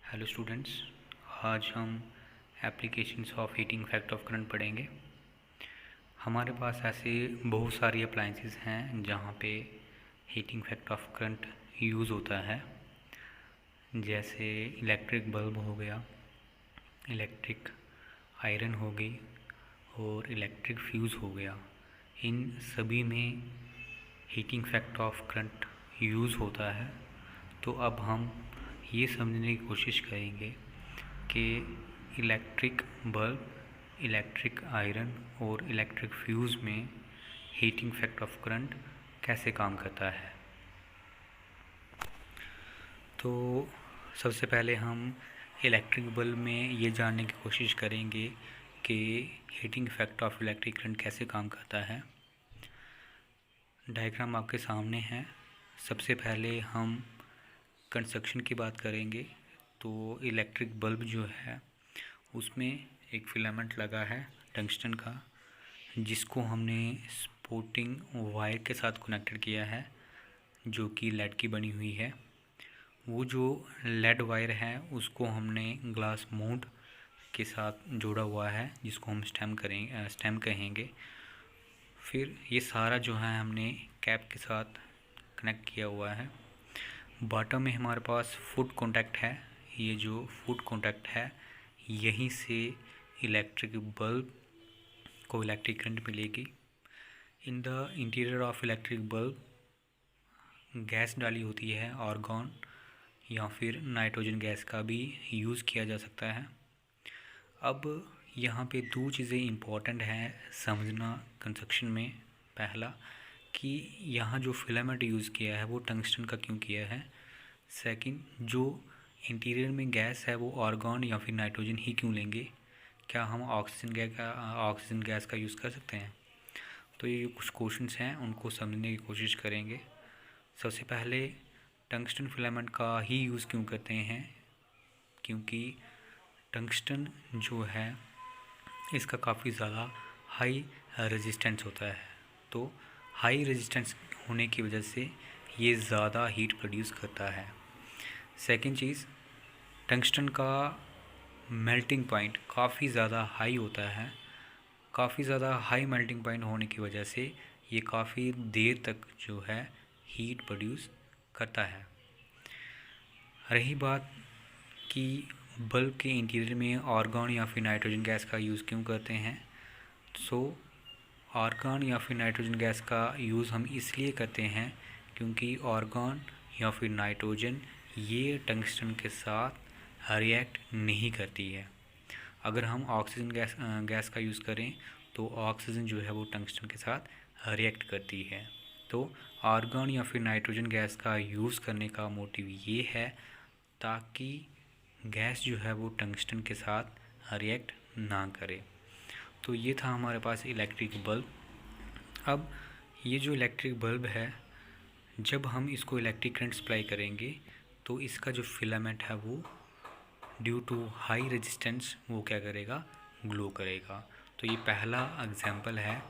Hello students, आज हम applications of heating effect of current पढ़ेंगे। हमारे पास ऐसे बहुत सारी अप्लाइंसेस हैं जहाँ पे heating effect of current use होता है, जैसे इलेक्ट्रिक बल्ब हो गया, इलेक्ट्रिक आयरन हो गई और इलेक्ट्रिक फ्यूज़ हो गया। इन सभी में heating effect of current use होता है। तो अब हम ये समझने की कोशिश करेंगे कि इलेक्ट्रिक बल्ब, इलेक्ट्रिक आयरन और इलेक्ट्रिक फ्यूज़ में हीटिंग इफेक्ट ऑफ करंट कैसे काम करता है। तो सबसे पहले हम इलेक्ट्रिक बल्ब में ये जानने की कोशिश करेंगे कि heating effect of electric current कैसे काम करता है। डायग्राम आपके सामने है। सबसे पहले हम कंस्ट्रक्शन की बात करेंगे। तो इलेक्ट्रिक बल्ब जो है उसमें एक फिलामेंट लगा है टंगस्टन का, जिसको हमने सपोर्टिंग वायर के साथ कनेक्टेड किया है, जो कि लेड की बनी हुई है। वो जो लेड वायर है उसको हमने ग्लास मोल्ड के साथ जोड़ा हुआ है, जिसको हम स्टेम कहेंगे। फिर ये सारा जो है हमने कैप के साथ कनेक्ट किया हुआ है। बॉटम में हमारे पास फुट कॉन्टैक्ट है। ये जो फुट कॉन्टैक्ट है, यहीं से इलेक्ट्रिक बल्ब को इलेक्ट्रिक करंट मिलेगी। In the interior of electric bulb gas डाली होती है, आर्गॉन या फिर नाइट्रोजन गैस का भी यूज़ किया जा सकता है। अब यहाँ पे दो चीज़ें इम्पॉर्टेंट हैं समझना कंस्ट्रक्शन में। पहला कि यहाँ जो फिलामेंट यूज़ किया है वो टंगस्टन का क्यों किया है। सेकंड, जो इंटीरियर में गैस है वो आर्गॉन या फिर नाइट्रोजन ही क्यों लेंगे, क्या हम ऑक्सीजन गैस का यूज़ कर सकते हैं। तो ये कुछ क्वेश्चंस हैं, उनको समझने की कोशिश करेंगे। सबसे पहले टंगस्टन फिलामेंट का ही यूज़ क्यों करते हैं, क्योंकि टंगस्टन जो है इसका काफ़ी ज़्यादा हाई रेजिस्टेंस होता है। तो हाई रेजिस्टेंस होने की वजह से ये ज़्यादा हीट प्रोड्यूस करता है। सेकंड चीज़, टंगस्टन का मेल्टिंग पॉइंट काफ़ी ज़्यादा हाई होता है। काफ़ी ज़्यादा हाई मेल्टिंग पॉइंट होने की वजह से ये काफ़ी देर तक जो है हीट प्रोड्यूस करता है। रही बात कि बल्ब के इंटीरियर में आर्गॉन या फिर नाइट्रोजन गैस का यूज़ क्यों करते हैं। सो आर्गॉन या फिर नाइट्रोजन गैस का यूज़ हम इसलिए करते हैं क्योंकि आर्गॉन या फिर नाइट्रोजन ये टंगस्टन के साथ रिएक्ट नहीं करती है। अगर हम ऑक्सीजन गैस का यूज़ करें तो ऑक्सीजन जो है वो टंगस्टन के साथ रिएक्ट करती है। तो आर्गॉन या फिर नाइट्रोजन गैस का यूज़ करने का मोटिव ये है ताकि गैस जो है वो टंगस्टन के साथ रिएक्ट ना करे। तो ये था हमारे पास इलेक्ट्रिक बल्ब। अब ये जो इलेक्ट्रिक बल्ब है, जब हम इसको इलेक्ट्रिक करंट सप्लाई करेंगे तो इसका जो फिलामेंट है वो ड्यू टू हाई रेजिस्टेंस वो क्या करेगा, ग्लो करेगा। तो ये पहला एग्जांपल है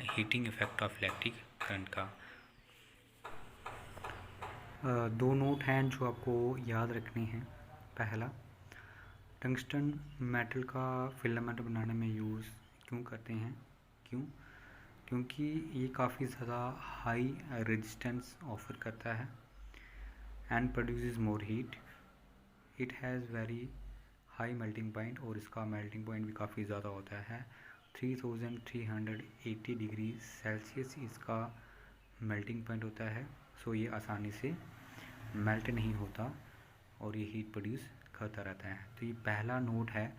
heating effect of electric current का। दो नोट हैं जो आपको याद रखने हैं। पहला, टंगस्टन मेटल का फिलामेंट बनाने में यूज़ क्यों करते हैं, क्योंकि ये काफ़ी ज़्यादा हाई रेजिस्टेंस ऑफर करता है and produces more heat. It has very high melting point और इसका मेल्टिंग पॉइंट भी काफ़ी ज़्यादा होता है। 3380 डिग्री सेल्सियस इसका मेल्टिंग पॉइंट होता है। सो ये आसानी से मेल्ट नहीं होता और ये हीट प्रोड्यूस करता रहता है। तो ये पहला नोट है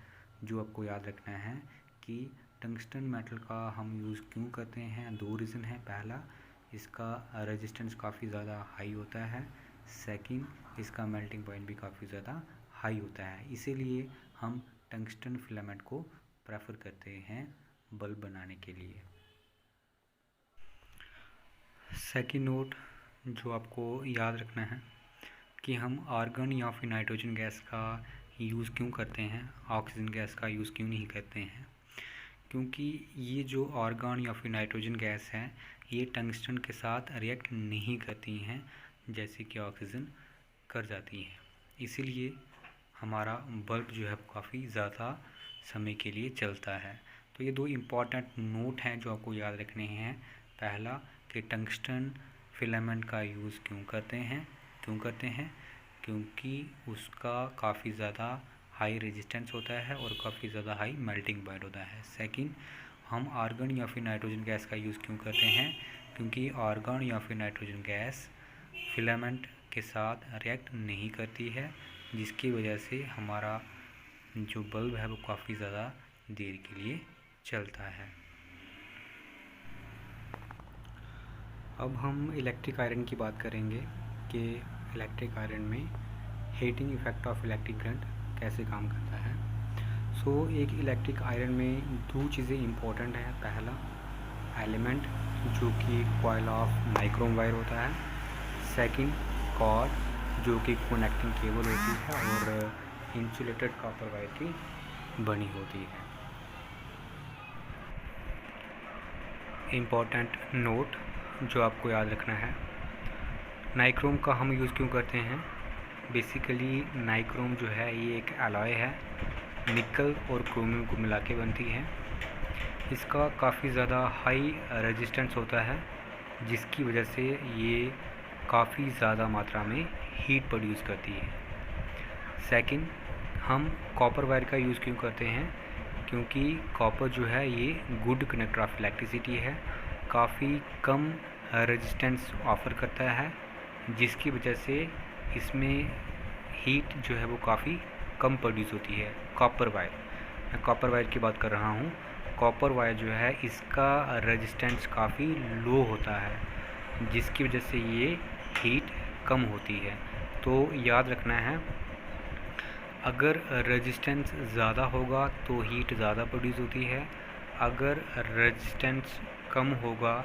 जो आपको याद रखना है कि टंगस्टन मेटल का हम यूज़ क्यों करते हैं। दो रीज़न है। पहला, इसका रेजिस्टेंस काफ़ी ज़्यादा हाई होता है। सेकंड, इसका मेल्टिंग पॉइंट भी काफ़ी ज़्यादा हाई होता है, इसीलिए हम टंगस्टन फिलामेंट को प्रेफर करते हैं बल्ब बनाने के लिए। सेकंड नोट जो आपको याद रखना है कि हम आर्गन या फिर नाइट्रोजन गैस का यूज़ क्यों करते हैं, ऑक्सीजन गैस का यूज़ क्यों नहीं करते हैं। क्योंकि ये जो आर्गन या फिर नाइट्रोजन गैस है ये टंगस्टन के साथ रिएक्ट नहीं करती हैं जैसे कि ऑक्सीजन कर जाती हैं। इसीलिए हमारा बल्ब जो है काफ़ी ज़्यादा समय के लिए चलता है। तो ये दो इम्पॉर्टेंट नोट हैं जो आपको याद रखने हैं। पहला कि टंगस्टन फिलामेंट का यूज़ क्यों करते हैं क्योंकि उसका काफ़ी ज़्यादा हाई रेजिस्टेंस होता है और काफ़ी ज़्यादा हाई मेल्टिंग पॉइंट होता है। सेकंड, हम आर्गन या फिर नाइट्रोजन गैस का यूज़ क्यों करते हैं क्योंकि आर्गन या फिर नाइट्रोजन गैस फिलामेंट के साथ रिएक्ट नहीं करती है, जिसकी वजह से हमारा जो बल्ब है वो काफ़ी ज़्यादा देर के लिए चलता है। अब हम इलेक्ट्रिक आयरन की बात करेंगे कि इलेक्ट्रिक आयरन में heating effect of electric current कैसे काम करता है। एक इलेक्ट्रिक आयरन में दो चीज़ें इम्पोर्टेंट हैं। पहला एलिमेंट जो कि कॉइल ऑफ नाइक्रोम वायर होता है। सेकंड, कॉर्ड जो कि कनेक्टिंग केबल होती है और इंसुलेटेड कॉपर वायर की बनी होती है। इम्पोर्टेंट नोट जो आपको याद रखना है, नाइक्रोम का हम यूज़ क्यों करते हैं। बेसिकली नाइक्रोम जो है ये एक अलॉय है, निकल और क्रोमियम को मिला के बनती है। इसका काफ़ी ज़्यादा हाई रेजिस्टेंस होता है, जिसकी वजह से ये काफ़ी ज़्यादा मात्रा में हीट प्रोड्यूस करती है। सेकंड, हम कॉपर वायर का यूज़ क्यों करते हैं क्योंकि कॉपर जो है ये गुड कंडक्टर ऑफ इलेक्ट्रिसिटी है, काफ़ी कम रेजिस्टेंस ऑफ़र करता है, जिसकी वजह से इसमें हीट जो है वो काफ़ी कम प्रोड्यूस होती है। कॉपर वायर, मैं कॉपर वायर की बात कर रहा हूँ। कॉपर वायर जो है इसका रेजिस्टेंस काफ़ी लो होता है, जिसकी वजह से ये हीट कम होती है। तो याद रखना है, अगर रेजिस्टेंस ज़्यादा होगा तो हीट ज़्यादा प्रोड्यूस होती है, अगर रेजिस्टेंस कम होगा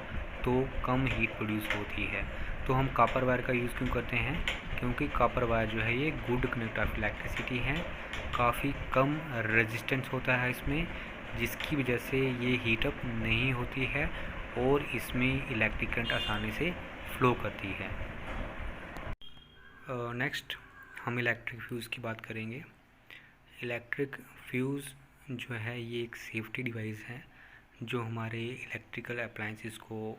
तो कम हीट प्रोड्यूस होती है। तो हम कॉपर वायर का यूज़ क्यों करते हैं क्योंकि कॉपर वायर जो है ये गुड कंडक्टर ऑफ इलेक्ट्रिसिटी है, काफ़ी कम रेजिस्टेंस होता है इसमें, जिसकी वजह से ये हीटअप नहीं होती है और इसमें इलेक्ट्रिक करंट आसानी से फ्लो करती है। नेक्स्ट हम इलेक्ट्रिक फ्यूज़ की बात करेंगे। इलेक्ट्रिक फ्यूज़ जो है ये एक सेफ्टी डिवाइस है जो हमारे इलेक्ट्रिकल अप्लायंसेस को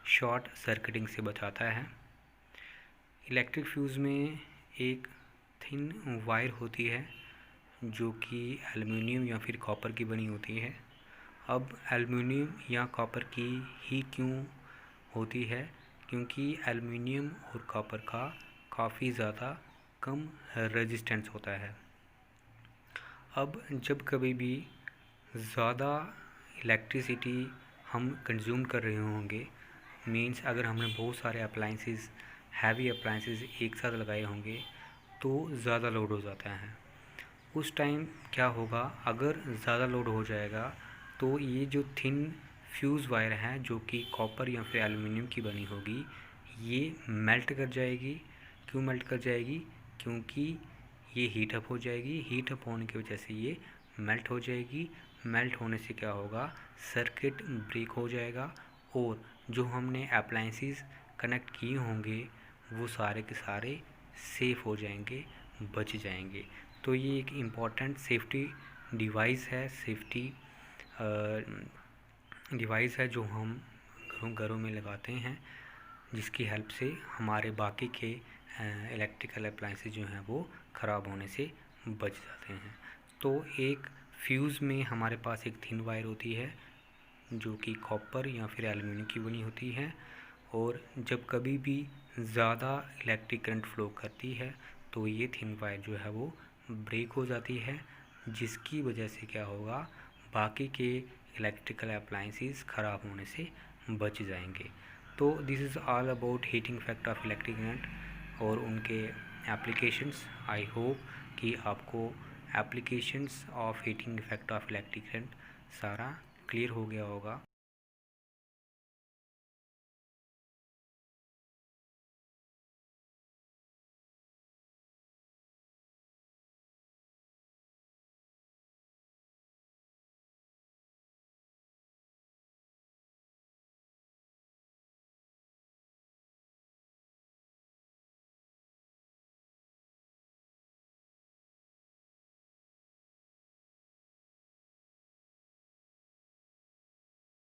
शॉर्ट सर्किटिंग से बचाता है। इलेक्ट्रिक फ्यूज़ में एक थिन वायर होती है जो कि एल्युमिनियम या फिर कॉपर की बनी होती है। अब एल्युमिनियम या कॉपर की ही क्यों होती है क्योंकि एल्युमिनियम और कॉपर का काफ़ी ज़्यादा कम रेजिस्टेंस होता है। अब जब कभी भी ज़्यादा इलेक्ट्रिसिटी हम कंज्यूम कर रहे होंगे, मीन्स अगर हमने बहुत सारे अप्लायंसेस, हैवी अप्लायंसेस एक साथ लगाए होंगे तो ज़्यादा लोड हो जाता है। उस टाइम क्या होगा, अगर ज़्यादा लोड हो जाएगा तो ये जो थिन फ्यूज़ वायर है जो कि कॉपर या फिर एल्युमिनियम की बनी होगी, ये मेल्ट कर जाएगी। क्यों मेल्ट कर जाएगी क्योंकि ये हीट अप हो जाएगी। हीट अप होने की वजह से ये मेल्ट हो जाएगी। मेल्ट होने से क्या होगा, सर्किट ब्रेक हो जाएगा और जो हमने अप्लायंसेस कनेक्ट किए होंगे वो सारे के सारे सेफ़ हो जाएंगे, बच जाएंगे। तो ये एक इम्पॉर्टेंट सेफ्टी डिवाइस है, डिवाइस है जो हम घरों में लगाते हैं, जिसकी हेल्प से हमारे बाकी के इलेक्ट्रिकल अप्लायंसेस जो हैं वो ख़राब होने से बच जाते हैं। तो एक फ्यूज़ में हमारे पास एक थिन वायर होती है जो कि कॉपर या फिर एल्युमिनियम की बनी होती है, और जब कभी भी ज़्यादा इलेक्ट्रिक करंट फ्लो करती है तो ये थिन वायर जो है वो ब्रेक हो जाती है, जिसकी वजह से क्या होगा, बाकी के इलेक्ट्रिकल अप्लायंसेस ख़राब होने से बच जाएंगे। तो this is all about heating effect of electric current और उनके एप्लीकेशंस। आई होप कि आपको applications of heating effect of electric current सारा क्लियर हो गया होगा।